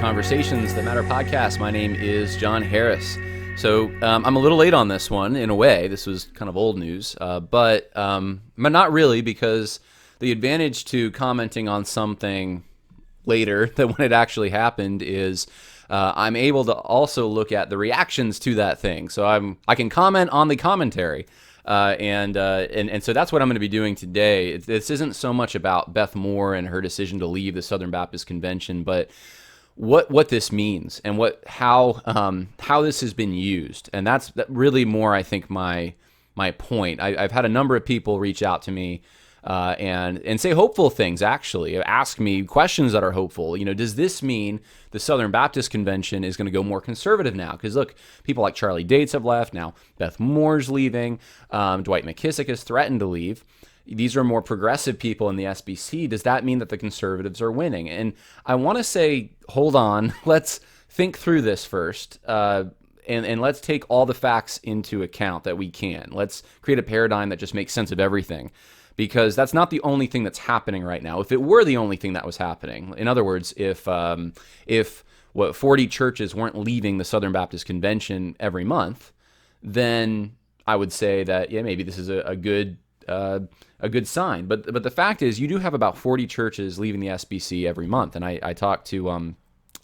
Conversations That Matter podcast. My name is John Harris. So I'm a little late on this one in a way. This was kind of old news, but not really, because the advantage to commenting on something later than when it actually happened is I'm able to also look at the reactions to that thing. So I can comment on the commentary. And so that's what I'm going to be doing today. This isn't so much about Beth Moore and her decision to leave the Southern Baptist Convention, but what this means and how this has been used. And that's really more, I think, my point. I've had a number of people reach out to me and say hopeful things, actually, ask me questions that are hopeful. You know, does this mean the Southern Baptist Convention is going to go more conservative now? Because look, people like Charlie Dates have left. Now Beth Moore's leaving. Dwight McKissick has threatened to leave. These are more progressive people in the SBC. Does that mean that the conservatives are winning? And I want to say, hold on, let's think through this first. And let's take all the facts into account that we can. Let's create a paradigm that just makes sense of everything, because that's not the only thing that's happening right now. If it were the only thing that was happening, in other words, if 40 churches weren't leaving the Southern Baptist Convention every month, then I would say that, yeah, maybe this is a good sign. But the fact is, you do have about 40 churches leaving the SBC every month. And I talked to,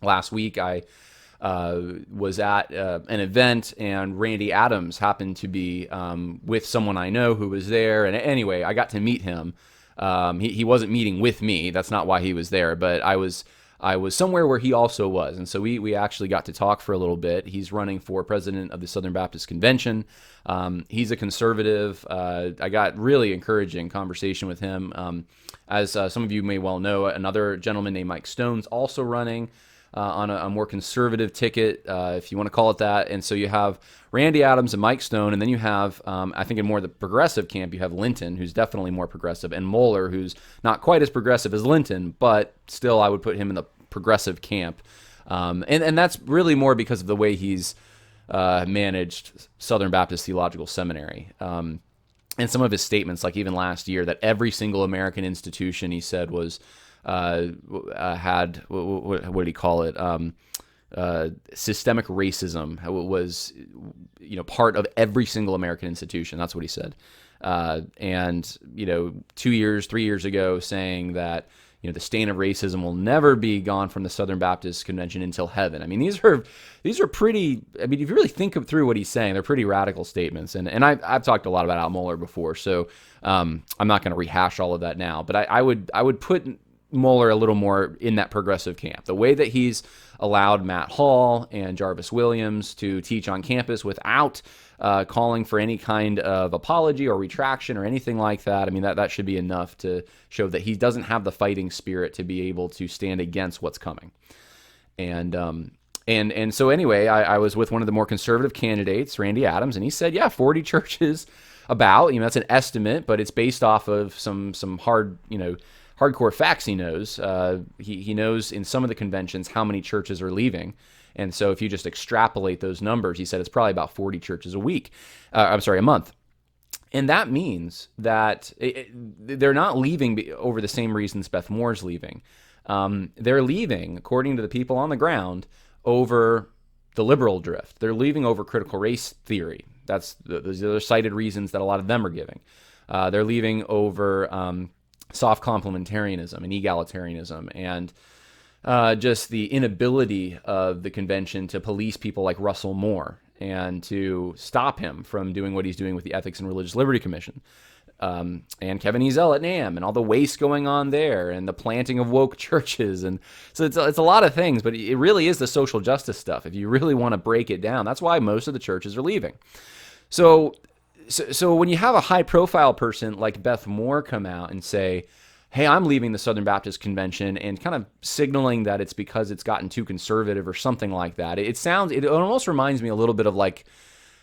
last week, I was at an event, and Randy Adams happened to be with someone I know who was there. And anyway, I got to meet him. He wasn't meeting with me. That's not why he was there. But I was somewhere where he also was. And so we actually got to talk for a little bit. He's running for president of the Southern Baptist Convention. He's a conservative. I got really encouraging conversation with him. As some of you may well know, another gentleman named Mike Stone's also running on a more conservative ticket, if you want to call it that. And so you have Randy Adams and Mike Stone, and then you have, I think in more the progressive camp, you have Linton, who's definitely more progressive, and Moeller, who's not quite as progressive as Linton, but still I would put him in the progressive camp. And that's really more because of the way he's managed Southern Baptist Theological Seminary. And some of his statements, like even last year, that every single American institution, he said, was had, what did he call it? Systemic racism was, part of every single American institution. That's what he said. And 3 years ago, saying that, the stain of racism will never be gone from the Southern Baptist Convention until heaven. I mean, these are pretty, if you really think through what he's saying, they're pretty radical statements. And I've talked a lot about Al Mohler before, so I'm not going to rehash all of that now. But I would put Mohler a little more in that progressive camp. The way that he's allowed Matt Hall and Jarvis Williams to teach on campus without calling for any kind of apology or retraction or anything like that. I mean, that should be enough to show that he doesn't have the fighting spirit to be able to stand against what's coming. And so anyway, I was with one of the more conservative candidates, Randy Adams, and he said, yeah, 40 churches about, that's an estimate, but it's based off of some hardcore facts he knows. He knows in some of the conventions how many churches are leaving. And so if you just extrapolate those numbers, he said it's probably about 40 churches a month. And that means that they're not leaving over the same reasons Beth Moore's leaving. They're leaving, according to the people on the ground, over the liberal drift. They're leaving over critical race theory. Those are cited reasons that a lot of them are giving. They're leaving over soft complementarianism and egalitarianism, and just the inability of the convention to police people like Russell Moore and to stop him from doing what he's doing with the Ethics and Religious Liberty Commission, and Kevin Ezell at NAM, and all the waste going on there, and the planting of woke churches. And so it's a lot of things, but it really is the social justice stuff. If you really want to break it down, that's why most of the churches are leaving. So when you have a high-profile person like Beth Moore come out and say, hey, I'm leaving the Southern Baptist Convention, and kind of signaling that it's because it's gotten too conservative or something like that, it almost reminds me a little bit of like,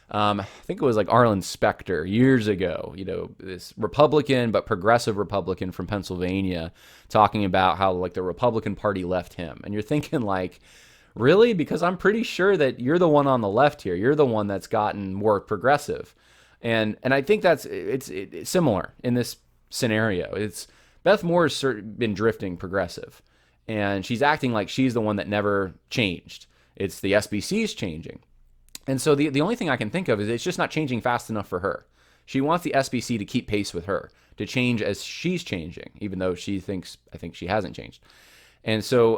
I think it was like Arlen Specter years ago, this Republican, but progressive Republican from Pennsylvania, talking about how like the Republican Party left him. And you're thinking like, really? Because I'm pretty sure that you're the one on the left here. You're the one that's gotten more progressive. And I think it's similar in this scenario. Beth Moore's been drifting progressive, and she's acting like she's the one that never changed. It's the SBC's changing. And so the only thing I can think of is it's just not changing fast enough for her. She wants the SBC to keep pace with her, to change as she's changing, even though I think she hasn't changed. And so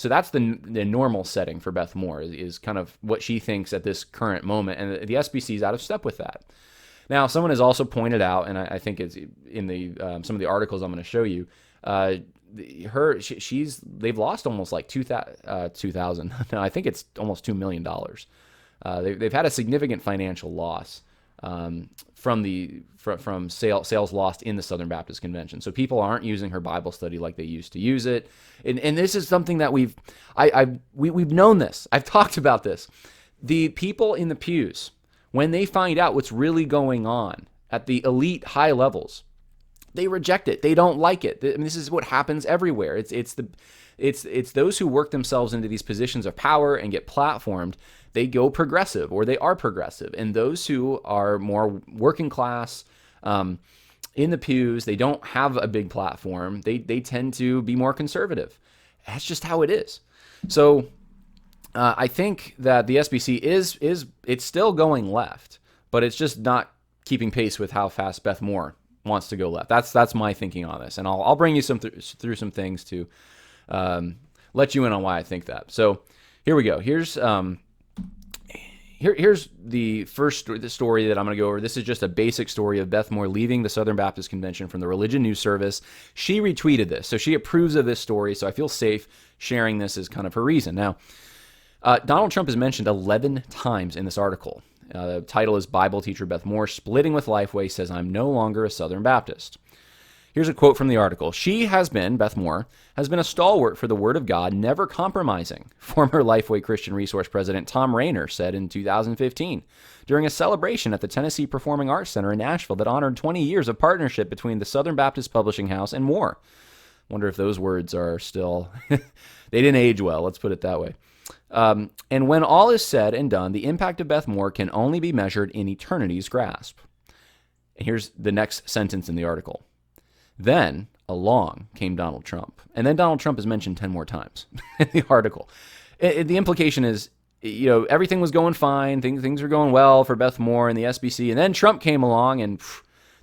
that's the normal setting for Beth Moore is kind of what she thinks at this current moment, and the SBC is out of step with that. Now, someone has also pointed out, and I think it's in the some of the articles I'm going to show you, they've lost almost like 2,000. No, I think it's almost $2 million. They've had a significant financial loss from sales lost in the Southern Baptist Convention. So people aren't using her Bible study like they used to use it, and this is something that we've known this. I've talked about this. The people in the pews, when they find out what's really going on at the elite high levels, they reject it. They don't like it. I mean, this is what happens everywhere. It's those who work themselves into these positions of power and get platformed. They go progressive, or they are progressive. And those who are more working class, in the pews, they don't have a big platform. They tend to be more conservative. That's just how it is. So I think that the SBC it's still going left, but it's just not keeping pace with how fast Beth Moore wants to go left. That's my thinking on this, and I'll bring you through some things to let you in on why I think that. So here we go. Here's the first story that I'm going to go over. This is just a basic story of Beth Moore leaving the Southern Baptist Convention from the Religion News Service. She retweeted this, so she approves of this story, so I feel safe sharing this as kind of her reason. Now, Donald Trump is mentioned 11 times in this article. The title is Bible Teacher Beth Moore, Splitting with Lifeway, says, I'm no longer a Southern Baptist. Here's a quote from the article. Beth Moore, has been a stalwart for the Word of God, never compromising, former Lifeway Christian Resource President Tom Rayner said in 2015 during a celebration at the Tennessee Performing Arts Center in Nashville that honored 20 years of partnership between the Southern Baptist Publishing House and Moore. Wonder if those words are still... they didn't age well, let's put it that way. And when all is said and done, the impact of Beth Moore can only be measured in eternity's grasp. And here's the next sentence in the article. Then along came Donald Trump. And then Donald Trump is mentioned 10 more times in the article. The implication is, everything was going fine. Things were going well for Beth Moore and the SBC. And then Trump came along, and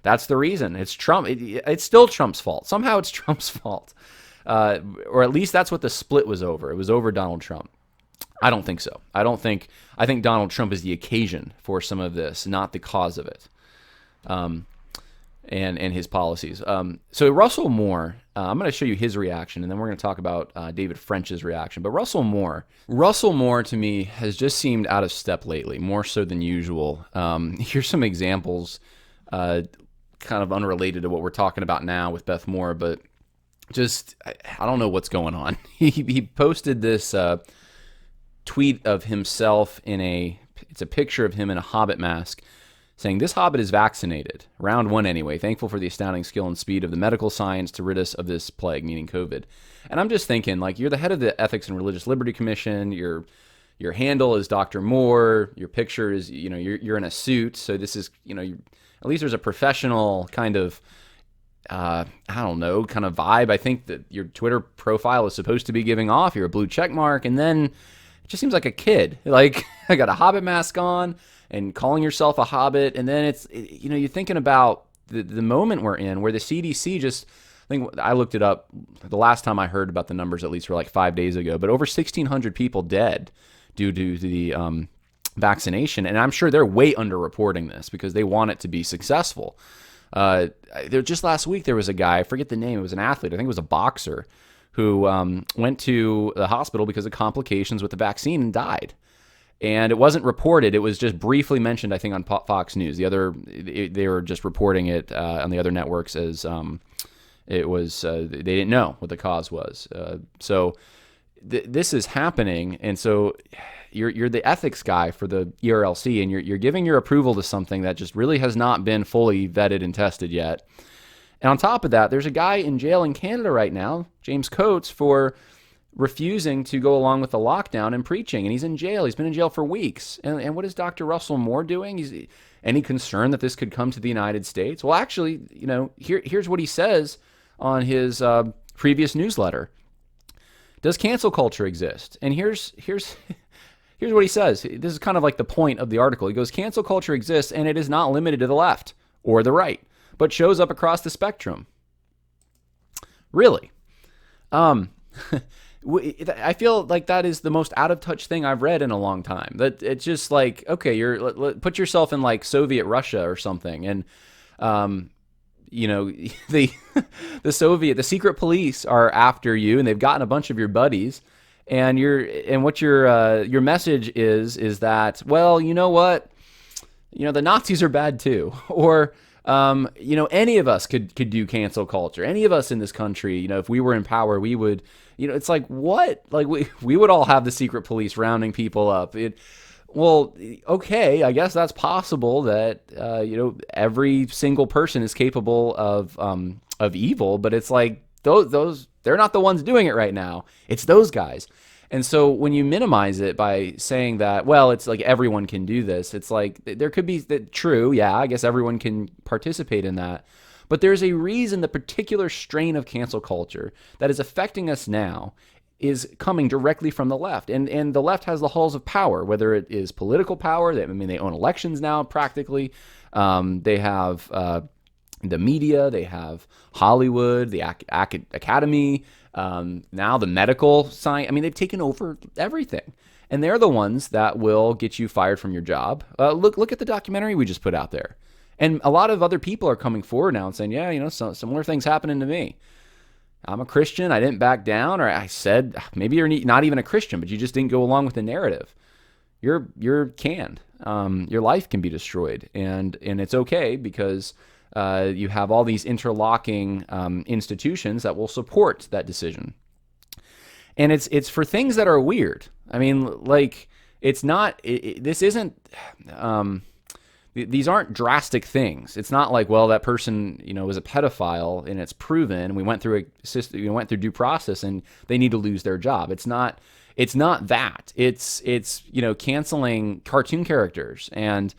that's the reason. It's Trump. It's still Trump's fault. Somehow it's Trump's fault. Or at least that's what the split was over. It was over Donald Trump. I don't think so. I think Donald Trump is the occasion for some of this, not the cause of it. And his policies. So Russell Moore, I'm going to show you his reaction, and then we're going to talk about David French's reaction. But Russell Moore to me has just seemed out of step lately, more so than usual. Here's some examples, kind of unrelated to what we're talking about now with Beth Moore, but just I don't know what's going on. He posted this tweet of himself it's a picture of him in a Hobbit mask, saying, this Hobbit is vaccinated. Round one anyway. Thankful for the astounding skill and speed of the medical science to rid us of this plague, meaning COVID. And I'm just thinking, you're the head of the Ethics and Religious Liberty Commission. Your handle is Dr. Moore. Your picture is, you're in a suit. So this is, at least there's a professional kind of, kind of vibe. I think that your Twitter profile is supposed to be giving off. You're a blue check mark. And then it just seems like a kid. I got a Hobbit mask on and calling yourself a Hobbit. And then you're thinking about the moment we're in where the CDC I think I looked it up. The last time I heard about the numbers, at least, were 5 days ago, but over 1,600 people dead due to the vaccination. And I'm sure they're way underreporting this because they want it to be successful. Just last week, there was a guy, I forget the name, it was an athlete, I think it was a boxer, who went to the hospital because of complications with the vaccine and died. And it wasn't reported. It was just briefly mentioned, I think, on Fox News. They were just reporting it on the other networks as it was. They didn't know what the cause was. So this is happening, and so you're the ethics guy for the ERLC, and you're giving your approval to something that just really has not been fully vetted and tested yet. And on top of that, there's a guy in jail in Canada right now, James Coates, for refusing to go along with the lockdown and preaching, and he's in jail. He's been in jail for weeks. And what is Dr. Russell Moore doing? Any concern that this could come to the United States? Well, actually, here's what he says on his previous newsletter. Does cancel culture exist? And here's what he says. This is kind of like the point of the article. He goes, cancel culture exists, and it is not limited to the left or the right, but shows up across the spectrum. Really? I feel like that is the most out of touch thing I've read in a long time. That it's just like, okay, put yourself in like Soviet Russia or something, and the the secret police are after you, and they've gotten a bunch of your buddies, and what your message is that, well, you know what, the Nazis are bad too, or any of us could do cancel culture. Any of us in this country, if we were in power, we would, it's like, what? Like we would all have the secret police rounding people up. Well, okay, I guess that's possible that, every single person is capable of evil, but it's like those they're not the ones doing it right now. It's those guys. And so when you minimize it by saying that, well, it's like everyone can do this, it's like there could be that true. Yeah, I guess everyone can participate in that. But there's a reason the particular strain of cancel culture that is affecting us now is coming directly from the left. And the left has the halls of power, whether it is political power. They own elections now practically. They have the media. They have Hollywood, the academy, now the medical science. They've taken over everything. And they're the ones that will get you fired from your job. Look at the documentary we just put out there. And a lot of other people are coming forward now and saying, yeah, similar things happening to me. I'm a Christian. I didn't back down. Or I said, maybe you're not even a Christian, but you just didn't go along with the narrative. You're canned. Your life can be destroyed. And it's okay because you have all these interlocking institutions that will support that decision. And it's for things that are weird. It's not, this isn't, these aren't drastic things. It's not like, well, that person, was a pedophile and it's proven. We went through due process and they need to lose their job. It's not that. It's canceling cartoon characters and,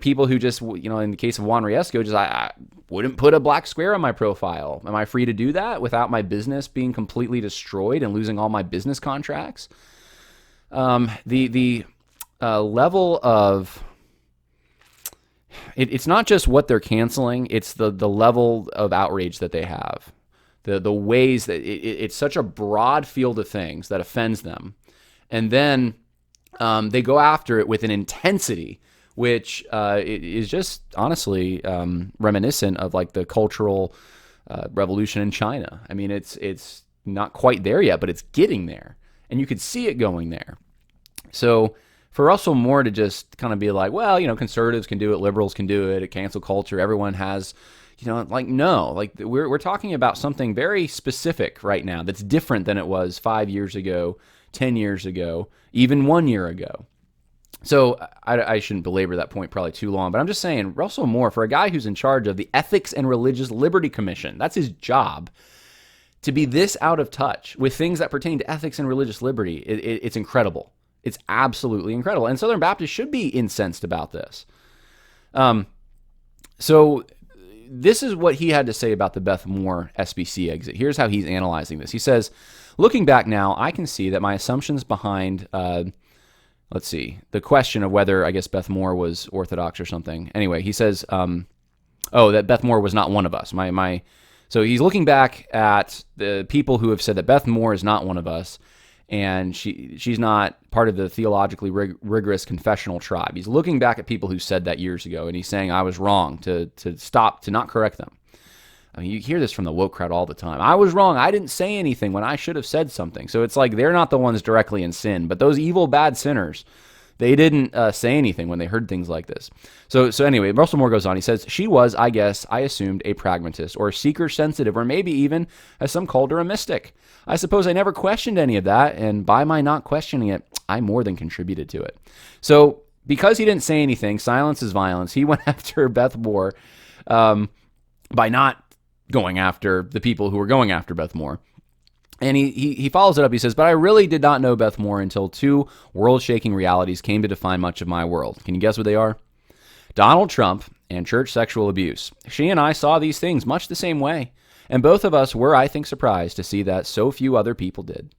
people who just, in the case of Juan Riesco, just, I wouldn't put a black square on my profile. Am I free to do that without my business being completely destroyed and losing all my business contracts? The level of, it's not just what they're canceling, it's the level of outrage that they have. The ways that it's such a broad field of things that offends them. And then they go after it with an intensity which is just honestly reminiscent of like the cultural revolution in China. It's not quite there yet, but it's getting there. And you could see it going there. So for Russell Moore to just kind of be like, well, conservatives can do it, liberals can do it, cancel culture, everyone has, no, we're talking about something very specific right now that's different than it was 5 years ago, 10 years ago, even 1 year ago. So I shouldn't belabor that point probably too long, but I'm just saying Russell Moore, for a guy who's in charge of the Ethics and Religious Liberty Commission, that's his job, to be this out of touch with things that pertain to ethics and religious liberty, it's incredible. It's absolutely incredible. And Southern Baptists should be incensed about this. So this is what he had to say about the Beth Moore SBC exit. Here's how he's analyzing this. He says, looking back now, I can see that my assumptions behind, the question of whether, I guess, Beth Moore was Orthodox or something. Anyway, he says, that Beth Moore was not one of us. So he's looking back at the people who have said that Beth Moore is not one of us, and she's not part of the theologically rigorous confessional tribe. He's looking back at people who said that years ago, and he's saying, I was wrong to not correct them. You hear this from the woke crowd all the time. I was wrong. I didn't say anything when I should have said something. So it's like they're not the ones directly in sin, but those evil, bad sinners, they didn't say anything when they heard things like this. So anyway, Russell Moore goes on. He says, she was, I guess, I assumed, a pragmatist or a seeker-sensitive, or maybe even, as some called her, a mystic. I suppose I never questioned any of that, and by my not questioning it, I more than contributed to it. So because he didn't say anything, silence is violence, he went after Beth Moore by not going after the people who were going after Beth Moore. And he follows it up. He says, but I really did not know Beth Moore until two world-shaking realities came to define much of my world. Can you guess what they are? Donald Trump and church sexual abuse. She and I saw these things much the same way. And both of us were, I think, surprised to see that so few other people did.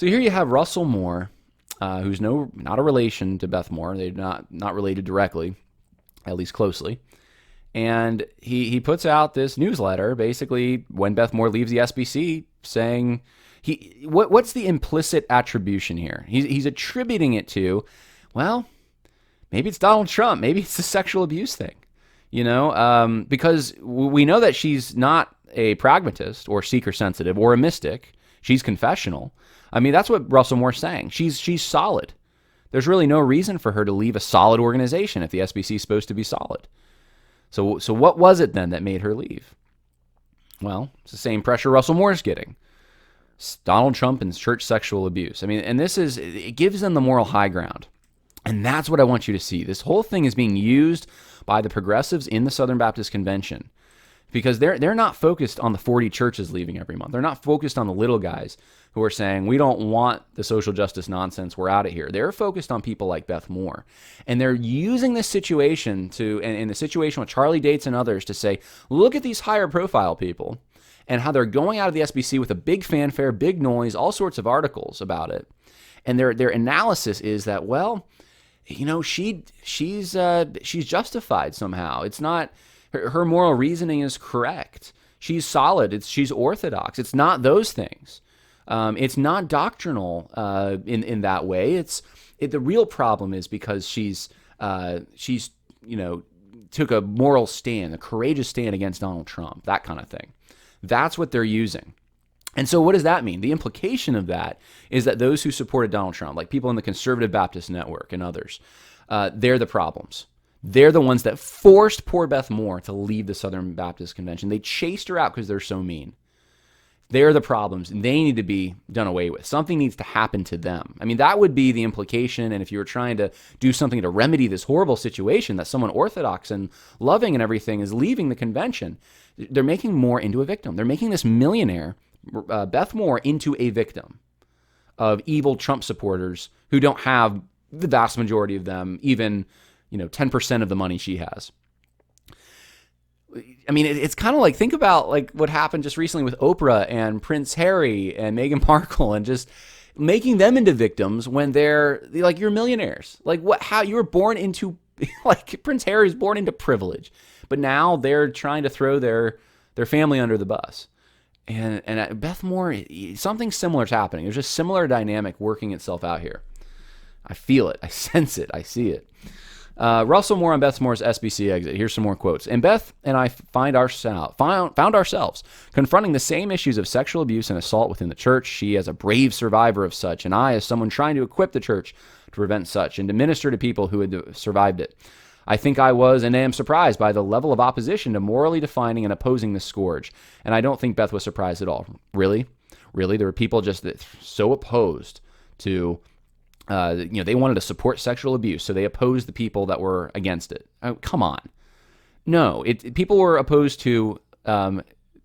So here you have Russell Moore, who's not a relation to Beth Moore. They're not related directly, at least closely. And he puts out this newsletter, basically, when Beth Moore leaves the SBC, saying what's the implicit attribution here? He's attributing it to, well, maybe it's Donald Trump, maybe it's the sexual abuse thing, because we know that she's not a pragmatist or seeker sensitive or a mystic. She's confessional. I mean, that's what Russell Moore's saying. She's solid. There's really no reason for her to leave a solid organization if the SBC is supposed to be solid. So what was it then that made her leave? Well, it's the same pressure Russell Moore's getting. It's Donald Trump and church sexual abuse. I mean, and it gives them the moral high ground. And that's what I want you to see. This whole thing is being used by the progressives in the Southern Baptist Convention because they're not focused on the 40 churches leaving every month. They're not focused on the little guys who are saying, we don't want the social justice nonsense, we're out of here. They're focused on people like Beth Moore. And they're using this situation and the situation with Charlie Dates and others to say, look at these higher profile people and how they're going out of the SBC with a big fanfare, big noise, all sorts of articles about it. And their analysis is that, well, she's justified somehow. It's not, her moral reasoning is correct. She's solid. She's orthodox. It's not those things. It's not doctrinal in that way. The real problem is because she's took a moral stand, a courageous stand against Donald Trump, that kind of thing. That's what they're using. And so what does that mean? The implication of that is that those who supported Donald Trump, like people in the Conservative Baptist Network and others, they're the problems. They're the ones that forced poor Beth Moore to leave the Southern Baptist Convention. They chased her out because they're so mean. They're the problems, and they need to be done away with. Something needs to happen to them. I mean, that would be the implication, and if you were trying to do something to remedy this horrible situation that someone orthodox and loving and everything is leaving the convention, they're making Moore into a victim. They're making this millionaire, Beth Moore, into a victim of evil Trump supporters who don't have, the vast majority of them, even 10% of the money she has. I mean, it's kind of like, think about like what happened just recently with Oprah and Prince Harry and Meghan Markle, and just making them into victims when they're like, you're millionaires. Like how you were born into, like Prince Harry was born into privilege, but now they're trying to throw their family under the bus. And Beth Moore, something similar is happening. There's a similar dynamic working itself out here. I feel it. I sense it. I see it. Russell Moore on Beth Moore's SBC exit. Here's some more quotes. And Beth and I found ourselves confronting the same issues of sexual abuse and assault within the church. She as a brave survivor of such, and I as someone trying to equip the church to prevent such and to minister to people who had survived it. I think I was and am surprised by the level of opposition to morally defining and opposing this scourge. And I don't think Beth was surprised at all. Really? There were people just so opposed to they wanted to support sexual abuse, so they opposed the people that were against it. Oh, come on. No, people were opposed to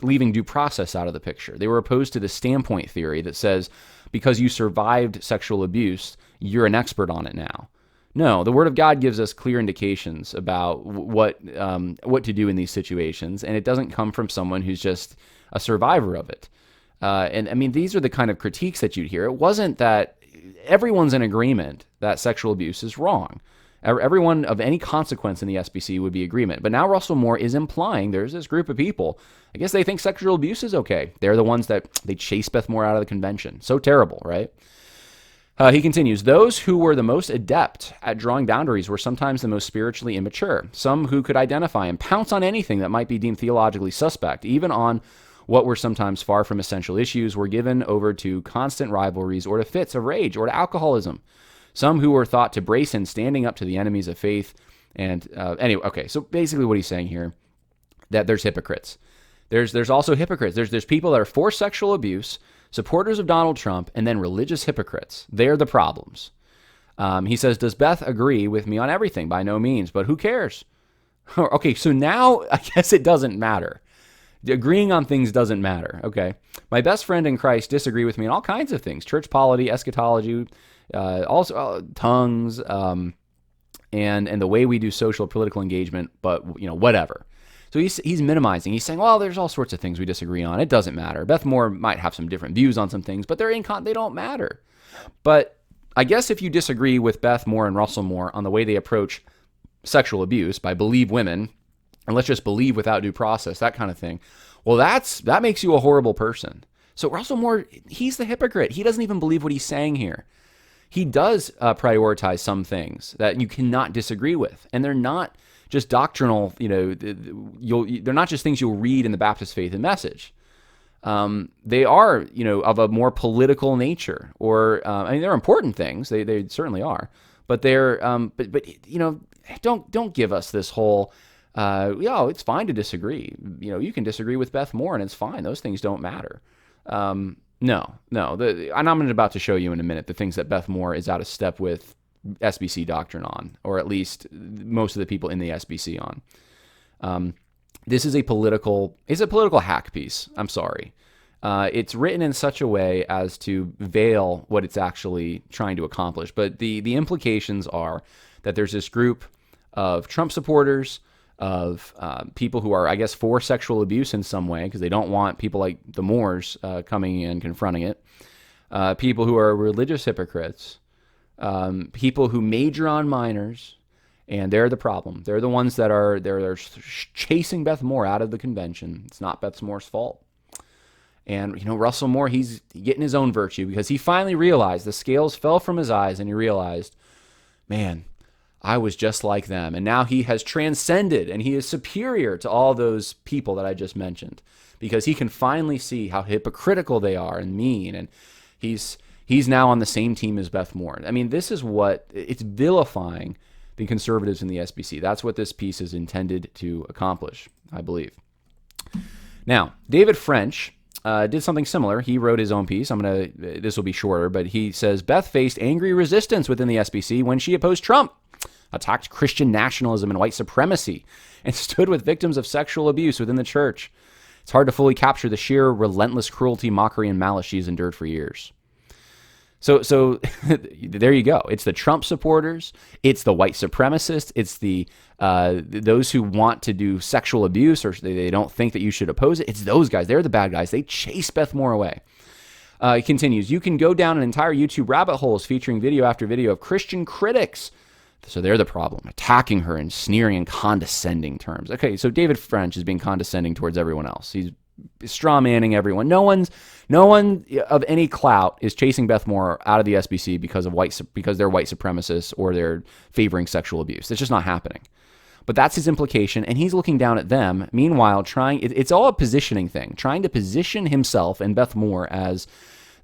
leaving due process out of the picture. They were opposed to the standpoint theory that says because you survived sexual abuse, you're an expert on it now. No, the Word of God gives us clear indications about what to do in these situations, and it doesn't come from someone who's just a survivor of it. And I mean, these are the kind of critiques that you'd hear. It wasn't that everyone's in agreement that sexual abuse is wrong. Everyone of any consequence in the SBC would be agreement. But now Russell Moore is implying there's this group of people, I guess they think sexual abuse is okay. They're the ones that they chase Beth Moore out of the convention. So terrible, right? He continues, those who were the most adept at drawing boundaries were sometimes the most spiritually immature. Some who could identify and pounce on anything that might be deemed theologically suspect, even on what were sometimes far from essential issues, were given over to constant rivalries or to fits of rage or to alcoholism. Some who were thought to brace in standing up to the enemies of faith. And anyway, okay, so basically what he's saying here, that there's hypocrites. There's also hypocrites. There's people that are for sexual abuse, supporters of Donald Trump, and then religious hypocrites. They're the problems. He says, does Beth agree with me on everything? By no means, but who cares? Okay, so now I guess it doesn't matter. Agreeing on things doesn't matter. Okay. My best friend in Christ disagree with me on all kinds of things. Church polity, eschatology, also tongues, and the way we do social political engagement, but whatever. So he's minimizing. He's saying, well, there's all sorts of things we disagree on. It doesn't matter. Beth Moore might have some different views on some things, but they don't matter. But I guess if you disagree with Beth Moore and Russell Moore on the way they approach sexual abuse by believe women, and let's just believe without due process, that kind of thing, well, that makes you a horrible person. So Russell Moore, he's the hypocrite. He doesn't even believe what he's saying here. He does prioritize some things that you cannot disagree with, and they're not just doctrinal. They're not just things you'll read in the Baptist Faith and Message. They are, of a more political nature, or they're important things. They certainly are, but they're, don't give us this whole, it's fine to disagree. You can disagree with Beth Moore, and it's fine. Those things don't matter. No. And I'm about to show you in a minute the things that Beth Moore is out of step with SBC doctrine on, or at least most of the people in the SBC on. This is a political hack piece. I'm sorry. It's written in such a way as to veil what it's actually trying to accomplish. But the implications are that there's this group of Trump supporters, of people who are, I guess, for sexual abuse in some way, because they don't want people like the Moores coming in confronting it. People who are religious hypocrites, people who major on minors, and they're the problem. They're the ones that they're chasing Beth Moore out of the convention. It's not Beth Moore's fault. And, Russell Moore, he's getting his own virtue because he finally realized the scales fell from his eyes, and he realized, man, I was just like them. And now he has transcended, and he is superior to all those people that I just mentioned, because he can finally see how hypocritical they are and mean. And he's now on the same team as Beth Moore. I mean, this is it's vilifying the conservatives in the SBC. That's what this piece is intended to accomplish, I believe. Now, David French did something similar. He wrote his own piece. This will be shorter, but he says, Beth faced angry resistance within the SBC when she opposed Trump, attacked Christian nationalism and white supremacy, and stood with victims of sexual abuse within the church. It's hard to fully capture the sheer relentless cruelty, mockery, and malice she's endured for years. So there you go. It's the Trump supporters. It's the white supremacists. It's those who want to do sexual abuse, or they don't think that you should oppose it. It's those guys. They're the bad guys. They chase Beth Moore away. It continues. You can go down an entire YouTube rabbit holes featuring video after video of Christian critics. So they're the problem, attacking her in sneering and condescending terms. Okay, so David French is being condescending towards everyone else. He's straw manning everyone. No one of any clout is chasing Beth Moore out of the SBC because they're white supremacists or they're favoring sexual abuse. It's just not happening. But that's his implication, and he's looking down at them. Meanwhile, it's all a positioning thing, trying to position himself and Beth Moore as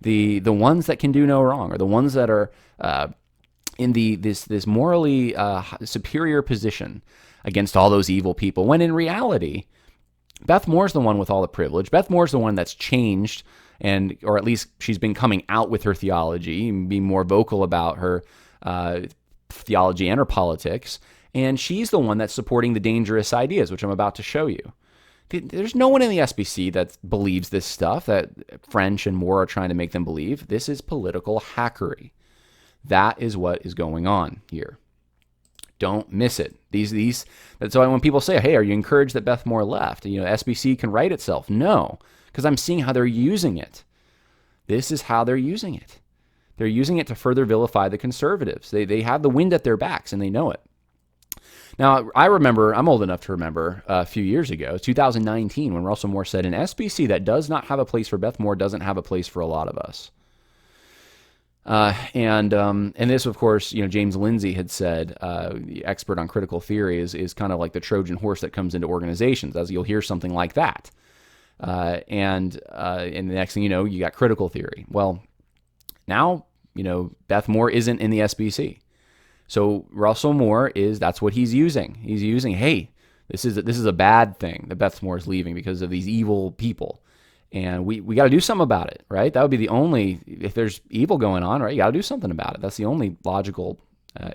the ones that can do no wrong, or the ones that are in this morally superior position against all those evil people, when in reality, Beth Moore's the one with all the privilege. Beth Moore's the one that's changed, or at least she's been coming out with her theology and being more vocal about her theology and her politics. And she's the one that's supporting the dangerous ideas, which I'm about to show you. There's no one in the SBC that believes this stuff that French and Moore are trying to make them believe. This is political hackery. That is what is going on here. Don't miss it. That's why when people say, hey, are you encouraged that Beth Moore left? SBC can right itself. No, because I'm seeing how they're using it. This is how they're using it. They're using it to further vilify the conservatives. They have the wind at their backs, and they know it. Now, I'm old enough to remember a few years ago, 2019, when Russell Moore said, an SBC that does not have a place for Beth Moore doesn't have a place for a lot of us. And this, of course, James Lindsay had said, the expert on critical theory is kind of like the Trojan horse that comes into organizations, as you'll hear something like that. And the next thing you know, you got critical theory. Well, now, Beth Moore isn't in the SBC. So Russell Moore that's what he's using. He's using, hey, this is a bad thing that Beth Moore is leaving because of these evil people. And we got to do something about it, right? That would be the only, if there's evil going on, right? You got to do something about it. That's the only logical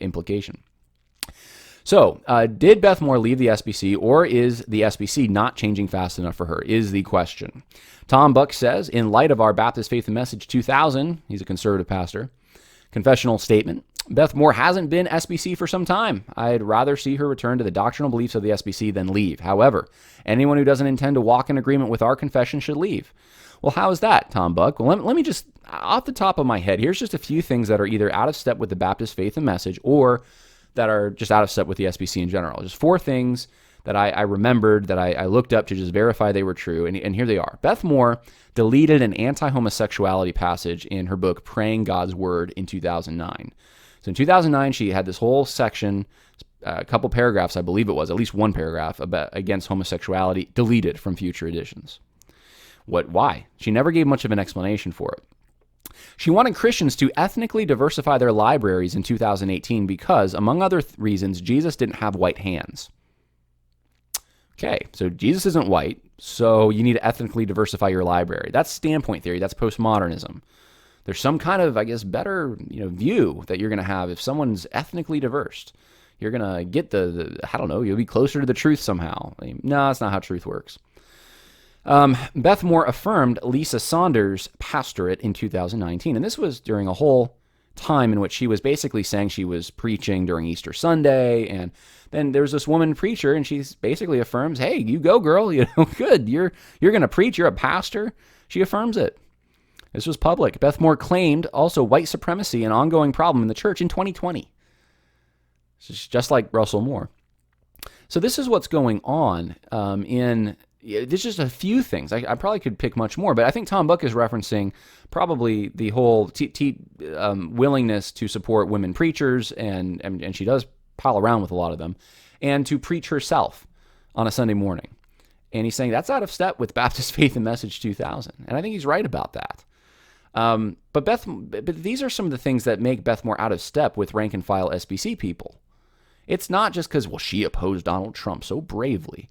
implication. So, did Beth Moore leave the SBC, or is the SBC not changing fast enough for her, is the question. Tom Buck says, in light of our Baptist Faith and Message 2000, he's a conservative pastor, confessional statement, Beth Moore hasn't been SBC for some time. I'd rather see her return to the doctrinal beliefs of the SBC than leave. However, anyone who doesn't intend to walk in agreement with our confession should leave. Well, how is that, Tom Buck? Well, let me just, off the top of my head, here's just a few things that are either out of step with the Baptist faith and message or that are just out of step with the SBC in general. Just 4 things that I remembered, that I looked up to just verify they were true, and here they are. Beth Moore deleted an anti-homosexuality passage in her book, Praying God's Word, in 2009. So in 2009, she had this whole section, a couple paragraphs, I believe it was, at least one paragraph, against homosexuality, deleted from future editions. Why? She never gave much of an explanation for it. She wanted Christians to ethnically diversify their libraries in 2018 because, among other reasons, Jesus didn't have white hands. Okay, so Jesus isn't white, so you need to ethnically diversify your library. That's standpoint theory. That's postmodernism. There's some kind of, I guess, better view that you're going to have if someone's ethnically diverse. You're going to get I don't know, you'll be closer to the truth somehow. No, that's not how truth works. Beth Moore affirmed Lisa Saunders' pastorate in 2019, and this was during a whole time in which she was basically saying she was preaching during Easter Sunday, and then there's this woman preacher, and she basically affirms, "Hey, you go, girl. Good. You're going to preach. You're a pastor." She affirms it. This was public. Beth Moore claimed also white supremacy, an ongoing problem in the church, in 2020. It's just like Russell Moore. So this is what's going on there's just a few things. I probably could pick much more, but I think Tom Buck is referencing probably the whole willingness to support women preachers, and she does pile around with a lot of them, and to preach herself on a Sunday morning. And he's saying that's out of step with Baptist Faith and Message 2000. And I think he's right about that. But these are some of the things that make Beth Moore out of step with rank and file SBC people. It's not just because, she opposed Donald Trump so bravely.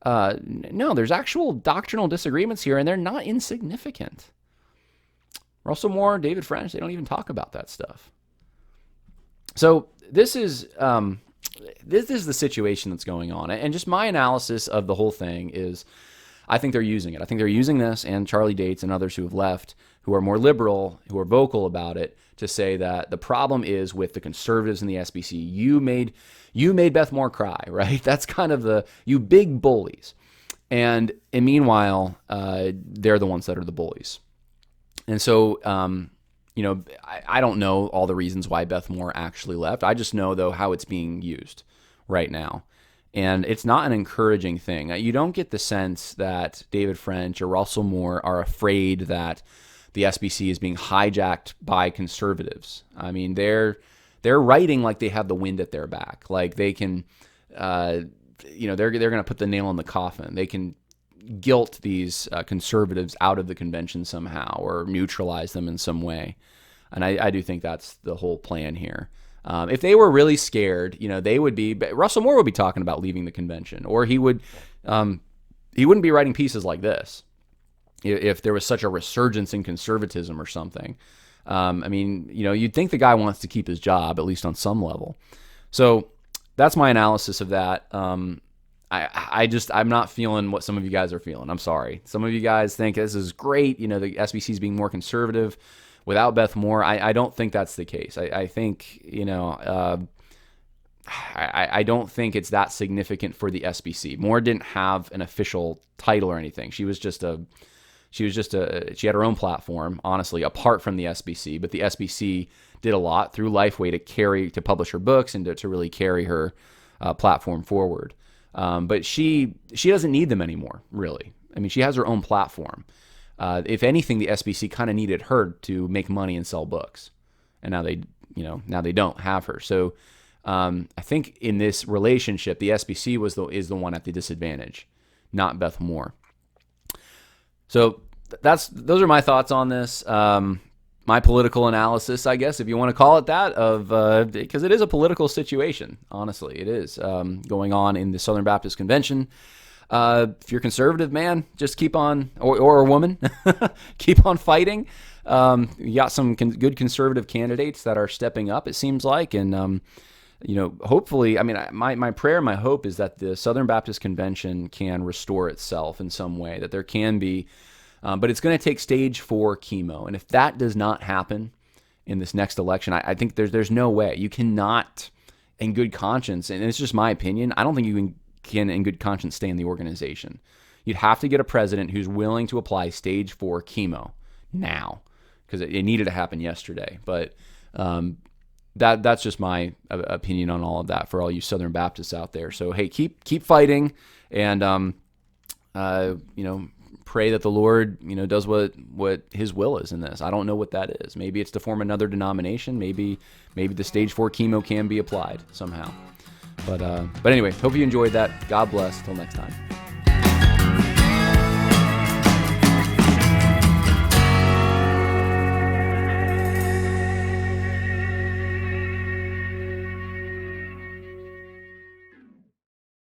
No, there's actual doctrinal disagreements here, and they're not insignificant. Russell Moore, David French, they don't even talk about that stuff. So this is the situation that's going on. And just my analysis of the whole thing is, I think they're using it. I think they're using this, and Charlie Dates and others who have left, who are more liberal, who are vocal about it, to say that the problem is with the conservatives in the SBC. You made Beth Moore cry, right? That's kind of you big bullies. And meanwhile, they're the ones that are the bullies. And so, I don't know all the reasons why Beth Moore actually left. I just know, though, how it's being used right now. And it's not an encouraging thing. You don't get the sense that David French or Russell Moore are afraid that the SBC is being hijacked by conservatives. I mean, they're writing like they have the wind at their back. Like they can, they're going to put the nail in the coffin. They can guilt these conservatives out of the convention somehow or neutralize them in some way. And I do think that's the whole plan here. If they were really scared, they would be. Russell Moore would be talking about leaving the convention, or he wouldn't be writing pieces like this if there was such a resurgence in conservatism or something. You'd think the guy wants to keep his job, at least on some level. So that's my analysis of that. I'm not feeling what some of you guys are feeling. I'm sorry. Some of you guys think this is great. The SBC is being more conservative without Beth Moore. I don't think that's the case. I think, I don't think it's that significant for the SBC. Moore didn't have an official title or anything. She had her own platform, honestly, apart from the SBC, but the SBC did a lot through Lifeway to publish her books and to really carry her platform forward. But she doesn't need them anymore, really. I mean, she has her own platform. If anything, the SBC kind of needed her to make money and sell books, and now they don't have her. So I think in this relationship, the SBC is the one at the disadvantage, not Beth Moore. So those are my thoughts on this. My political analysis, I guess, if you want to call it that, because it is a political situation. Honestly, it is going on in the Southern Baptist Convention. If you're conservative, man, just keep on, or a woman, keep on fighting. You got some good conservative candidates that are stepping up, it seems like, and hopefully, my prayer, my hope is that the Southern Baptist Convention can restore itself in some way, that there can be, but it's going to take stage 4 chemo, and if that does not happen, in this next election. I think there's no way you cannot, in good conscience, and it's just my opinion, I don't think you can in good conscience stay in the organization. You'd have to get a president who's willing to apply stage 4 chemo now, because it needed to happen yesterday. But that's just my opinion on all of that for all you Southern Baptists out there. So hey, keep fighting, and pray that the Lord does what His will is in this. I don't know what that is. Maybe it's to form another denomination. Maybe the stage 4 chemo can be applied somehow. But anyway, hope you enjoyed that. God bless. Till next time.